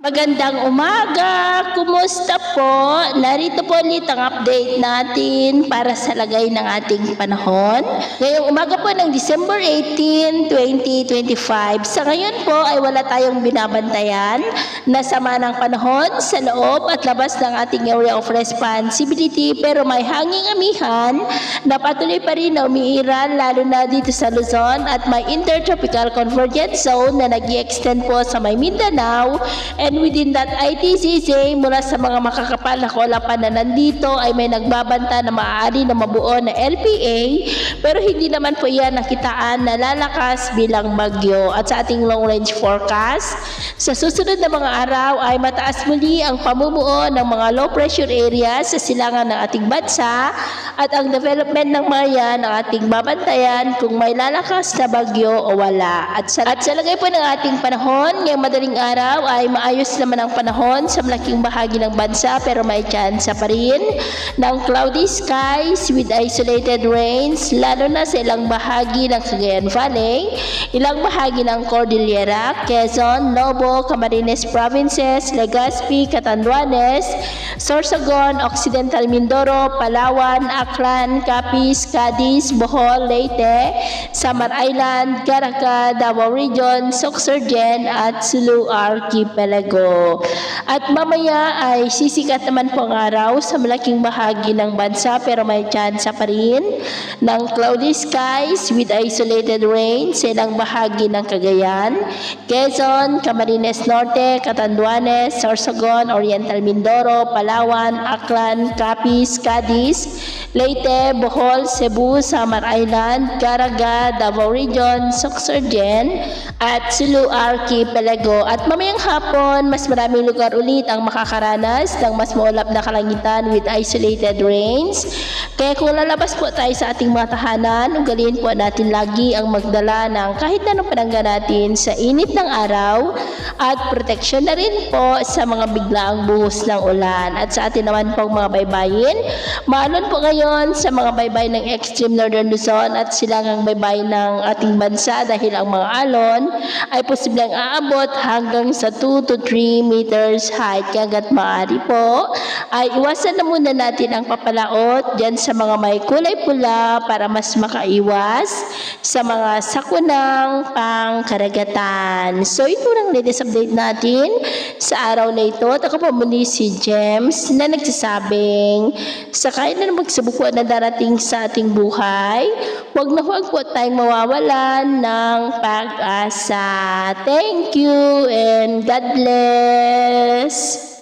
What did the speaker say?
Magandang umaga! Kumusta po? Narito po ulit ang update natin para sa lagay ng ating panahon. Ngayong umaga po ng December 18, 2025. Sa ngayon po ay wala tayong binabantayan na sama ng panahon sa loob at labas ng ating area of responsibility, pero may hanging amihan na patuloy pa rin na umiiral lalo na dito sa Luzon, at may intertropical convergence zone na nag-i-extend po sa may Mindanao, and within that ITCZ mula sa mga makakapal na kaulapan na nandito ay may nagbabanta na maaari na mabuo na LPA, pero hindi naman po yan nakitaan na lalakas bilang bagyo. At sa ating long range forecast, sa susunod na mga araw ay mataas muli ang pamumuo ng mga low pressure areas sa silangan ng ating bansa, at ang development ng mga yan ang ating babantayan kung may lalakas na bagyo o wala. At sa lagay po ng ating panahon ngayong madaling araw ay maayos naman ang panahon sa malaking bahagi ng bansa, pero may tsansa pa rin ng cloudy skies with isolated rains lalo na sa ilang bahagi ng Cagayan Valley, ilang bahagi ng Cordillera, Quezon, Lobo, Camarines Provinces, Legazpi, Catanduanes, Sorsogon, Occidental Mindoro, Palawan, Aklan, Capiz, Cadiz, Bohol, Leyte, Samar Island, Caraga, Davao Region, Sorsogon at Sulu Archipelago. At mamaya ay sisikat naman po ang araw sa malaking bahagi ng bansa, pero may tsansa pa rin ng cloudy skies with isolated rain sa ilang bahagi ng Cagayan, Quezon, Camarines Norte, Catanduanes, Sorsogon, Oriental Mindoro, Palawan, Aklan, Capiz, Cadiz, Leyte, Bohol, Cebu, Samar Island, Caraga, Davao Region, Sorsogon at Sulu Archipelago. At mamayang hapon, mas maraming lugar ulit ang makakaranas ng mas maulap na kalangitan with isolated rains. Kaya kung lalabas po tayo sa ating mga tahanan, ugaliin po natin lagi ang magdala ng kahit anong panangga natin sa init ng araw, at proteksyon na rin po sa mga biglaang buhos ng ulan. At sa atin naman pong mga baybayin, maalon po ngayon sa mga baybay ng extreme northern Luzon at silangang baybay ng ating bansa, dahil ang mga alon ay posibleng aabot hanggang sa 2 to 3 meters height. Kaya hanggat maaari po ay iwasan na muna natin ang papalaot dyan sa mga may kulay pula para mas makaiwas sa mga sakunang pangkaragatan. So ito lang latest update natin sa araw na ito. At ako po muli si James na nagsasabing sakay na magsabukuan na darating sa ating buhay, huwag na huwag po tayong mawawalan ng pag-asa. Thank you and God bless.